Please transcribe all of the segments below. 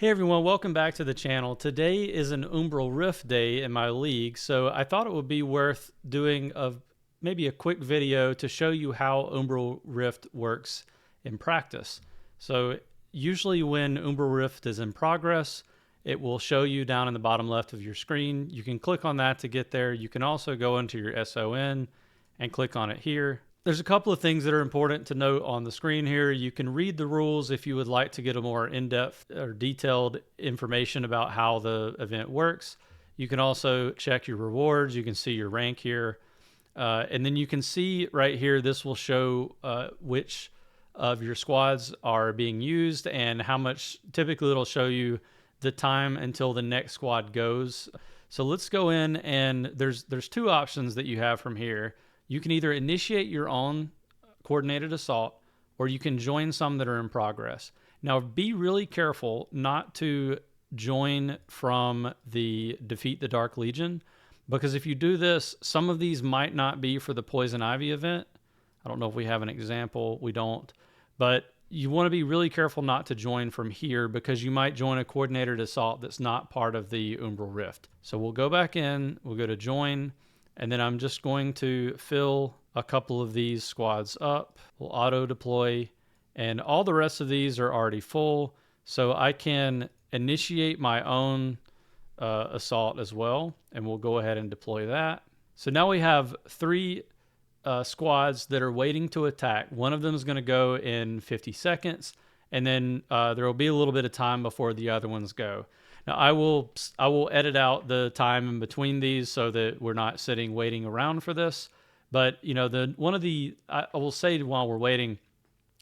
Hey everyone, welcome back to the channel. Today is an Umbral Rift day in my league, so I thought it would be worth doing maybe a quick video to show you how Umbral Rift works in practice. So usually when Umbral Rift is in progress, it will show you down in the bottom left of your screen. You can click on that to get there. You can also go into your SON and click on it here. There's a couple of things that are important to note on the screen here. You can read the rules if you would like to get a more in-depth or detailed information about how the event works. You can also check your rewards. You can see your rank here. And then you can see right here, this will show which of your squads are being used and how much. Typically it'll show you the time until the next squad goes. So let's go in, and there's two options that you have from here. You can either initiate your own coordinated assault, or you can join some that are in progress. Now, be really careful not to join from the Defeat the Dark Legion, because if you do this, some of these might not be for the Poison Ivy event. I don't know if we have an example. We don't. But you want to be really careful not to join from here, because you might join a coordinated assault that's not part of the Umbral Rift. So we'll go back in, we'll go to join, and then I'm just going to fill a couple of these squads up. We'll auto deploy, and all the rest of these are already full. So I can initiate my own assault as well, and we'll go ahead and deploy that. So now we have three squads that are waiting to attack. One of them is going to go in 50 seconds, and then there will be a little bit of time before the other ones go. Now I will edit out the time in between these so that we're not sitting waiting around for this. But you know, I will say while we're waiting,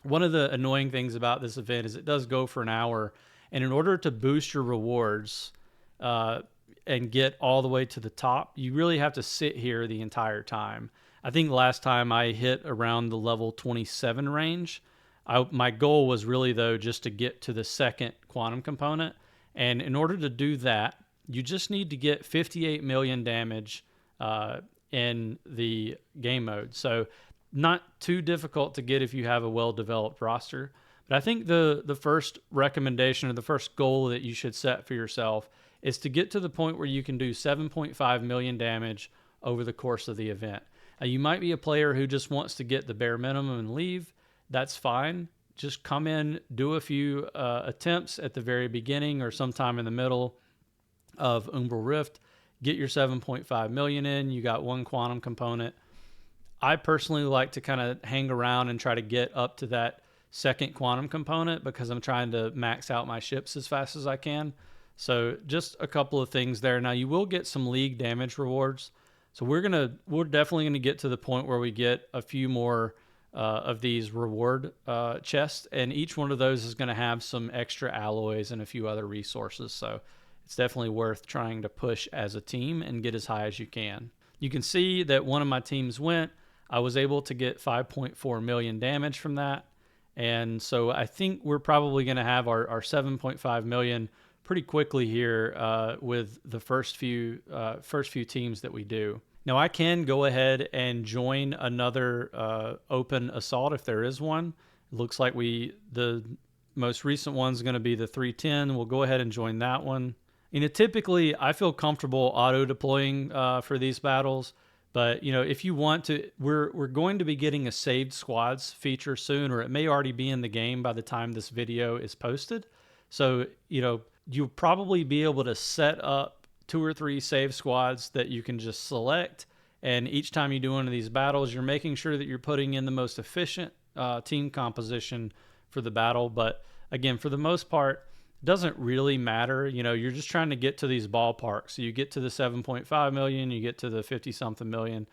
one of the annoying things about this event is it does go for an hour, and in order to boost your rewards and get all the way to the top, you really have to sit here the entire time. I think last time I hit around the level 27 range. My goal was really, though, just to get to the second quantum component. And in order to do that, you just need to get 58 million damage in the game mode. So not too difficult to get if you have a well-developed roster. But I think the first recommendation, or the first goal that you should set for yourself, is to get to the point where you can do 7.5 million damage over the course of the event. Now, you might be a player who just wants to get the bare minimum and leave. That's fine. Just come in, do a few attempts at the very beginning or sometime in the middle of Umbral Rift, get your 7.5 million in. You got one quantum component. I personally like to kind of hang around and try to get up to that second quantum component, because I'm trying to max out my ships as fast as I can. So just a couple of things there. Now, you will get some league damage rewards. So we're definitely going to get to the point where we get a few more of these reward chests, and each one of those is going to have some extra alloys and a few other resources. So it's definitely worth trying to push as a team and get as high as you can. You can see that one of my teams went. I was able to get 5.4 million damage from that, and so I think we're probably going to have our 7.5 million pretty quickly here with the first few teams that we do. Now, I can go ahead and join another open assault if there is one. It looks like the most recent one is going to be the 310. We'll go ahead and join that one. You know, typically I feel comfortable auto deploying for these battles, but you know, if you want to, we're going to be getting a saved squads feature soon, or it may already be in the game by the time this video is posted. So you know, you'll probably be able to set up 2 or 3 save squads that you can just select, and each time you do one of these battles, you're making sure that you're putting in the most efficient team composition for the battle. But again, for the most part, it doesn't really matter. You know, you're just trying to get to these ballparks. So you get to the 7.5 million, you get to the 50 something million.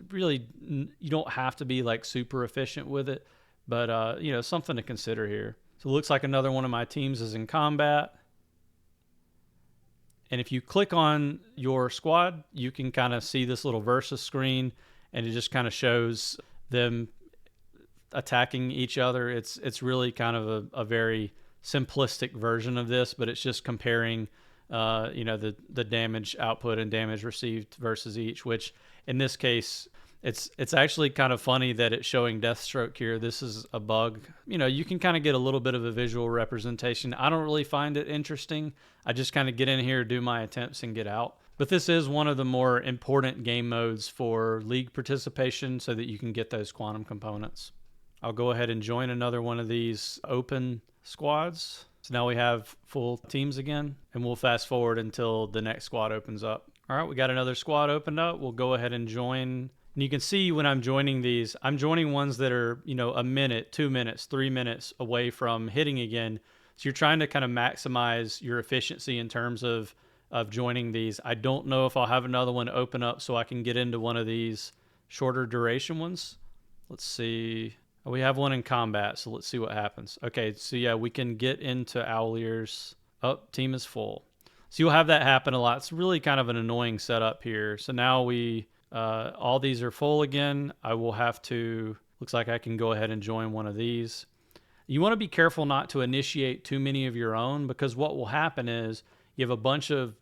Really, you don't have to be like super efficient with it, but you know, something to consider here. So it looks like another one of my teams is in combat. And if you click on your squad, you can kind of see this little versus screen, and it just kind of shows them attacking each other. It's really kind of a very simplistic version of this, but it's just comparing you know, the damage output and damage received versus each, which in this case, It's actually kind of funny that it's showing Deathstroke here. This is a bug. You know, you can kind of get a little bit of a visual representation. I don't really find it interesting. I just kind of get in here, do my attempts, and get out. But this is one of the more important game modes for league participation so that you can get those quantum components. I'll go ahead and join another one of these open squads. So now we have full teams again, and we'll fast forward until the next squad opens up. All right, we got another squad opened up. We'll go ahead and join. And you can see when I'm joining these, I'm joining ones that are, you know, a minute, 2 minutes, 3 minutes away from hitting again. So you're trying to kind of maximize your efficiency in terms of joining these. I don't know if I'll have another one open up so I can get into one of these shorter duration ones. Let's see. Oh, we have one in combat, so let's see what happens. Okay, so yeah, we can get into Owl Ears. Oh, team is full. So you'll have that happen a lot. It's really kind of an annoying setup here. So now we, all these are full again. I will have to, looks like I can go ahead and join one of these. You want to be careful not to initiate too many of your own, because what will happen is you have a bunch of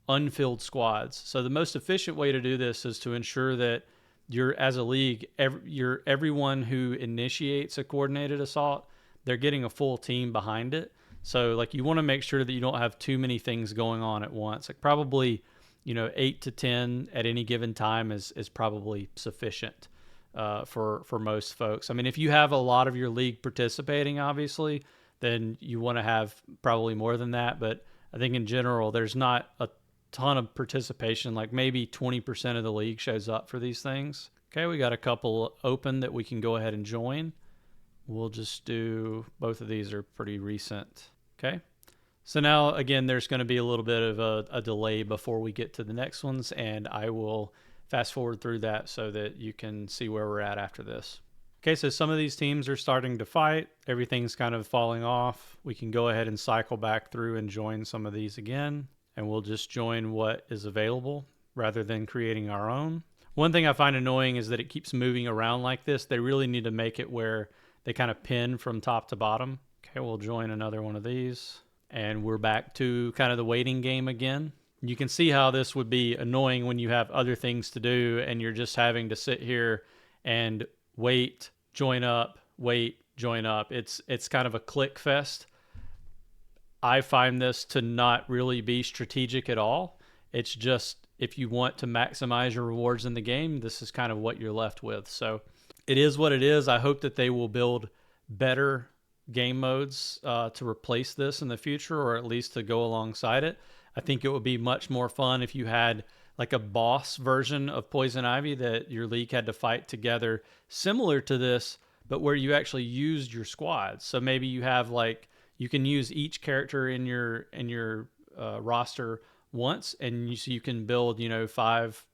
unfilled squads. So the most efficient way to do this is to ensure that you're, as a league, everyone who initiates a coordinated assault, they're getting a full team behind it. So like you want to make sure that you don't have too many things going on at once. Like probably, you know, 8 to 10 at any given time is probably sufficient for most folks. I mean, if you have a lot of your league participating, obviously, then you want to have probably more than that. But I think in general, there's not a ton of participation. Like maybe 20% of the league shows up for these things. Okay, we got a couple open that we can go ahead and join. We'll just do, both of these are pretty recent. Okay, so now again, there's going to be a little bit of a delay before we get to the next ones, and I will fast forward through that so that you can see where we're at after this. Okay, so some of these teams are starting to fight. Everything's kind of falling off. We can go ahead and cycle back through and join some of these again, and we'll just join what is available rather than creating our own. One thing I find annoying is that it keeps moving around like this. They really need to make it where they kind of pin from top to bottom. Okay, we'll join another one of these. And we're back to kind of the waiting game again. You can see how this would be annoying when you have other things to do and you're just having to sit here and wait, join up, wait, join up. It's kind of a click fest. I find this to not really be strategic at all. It's just if you want to maximize your rewards in the game, this is kind of what you're left with. So it is what it is. I hope that they will build better game modes to replace this in the future, or at least to go alongside it. I think it would be much more fun if you had like a boss version of Poison Ivy that your league had to fight together, similar to this, but where you actually used your squads. So maybe you have like, you can use each character in your roster once, and so you can build, you know, 5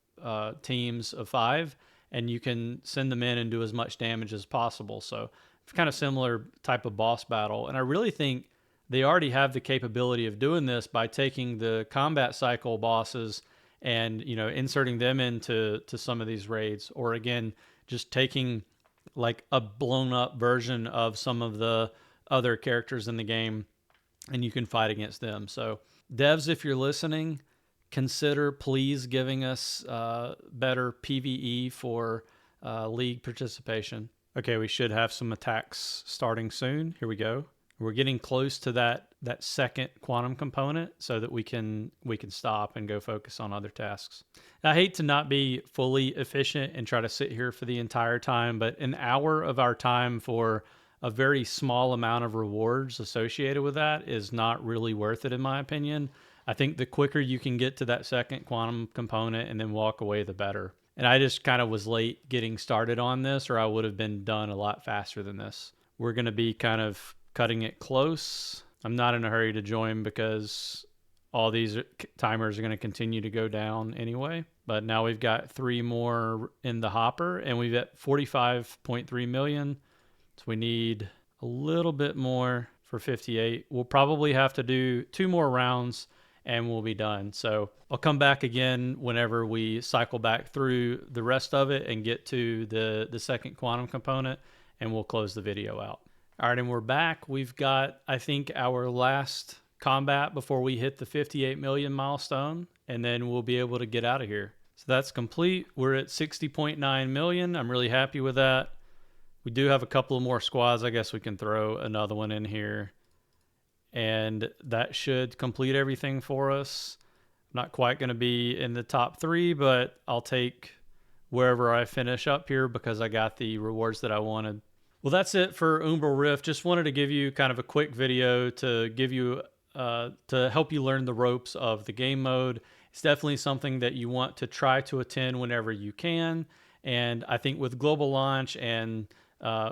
teams of 5, and you can send them in and do as much damage as possible. So kind of similar type of boss battle. And I really think they already have the capability of doing this by taking the combat cycle bosses and, you know, inserting them into some of these raids, or again, just taking like a blown up version of some of the other characters in the game and you can fight against them. So devs, if you're listening, consider please giving us better PvE for league participation. Okay, we should have some attacks starting soon. Here we go. We're getting close to that second quantum component so that we can stop and go focus on other tasks. I hate to not be fully efficient and try to sit here for the entire time, but an hour of our time for a very small amount of rewards associated with that is not really worth it, in my opinion. I think the quicker you can get to that second quantum component and then walk away, the better. And I just kind of was late getting started on this, or I would have been done a lot faster than this. We're going to be kind of cutting it close. I'm not in a hurry to join because all these timers are going to continue to go down anyway. But now we've got 3 more in the hopper, and we've got 45.3 million. So we need a little bit more for 58. We'll probably have to do 2 more rounds and we'll be done. So I'll come back again whenever we cycle back through the rest of it and get to the second quantum component, and we'll close the video out. All right, and we're back. We've got, I think, our last combat before we hit the 58 million milestone, and then we'll be able to get out of here. So that's complete. We're at 60.9 million. I'm really happy with that. We do have a couple of more squads. I guess we can throw another one in here. And that should complete everything for us. I'm not quite going to be in the top 3, but I'll take wherever I finish up here because I got the rewards that I wanted. Well, that's it for Umbral Rift. Just wanted to give you kind of a quick video to give you to help you learn the ropes of the game mode. It's definitely something that you want to try to attend whenever you can. And I think with global launch and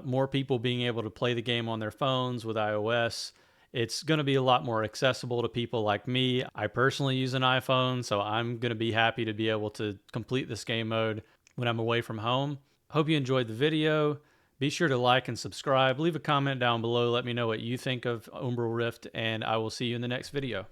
more people being able to play the game on their phones with iOS, it's going to be a lot more accessible to people like me. I personally use an iPhone, so I'm going to be happy to be able to complete this game mode when I'm away from home. Hope you enjoyed the video. Be sure to like and subscribe. Leave a comment down below. Let me know what you think of Umbral Rift, and I will see you in the next video.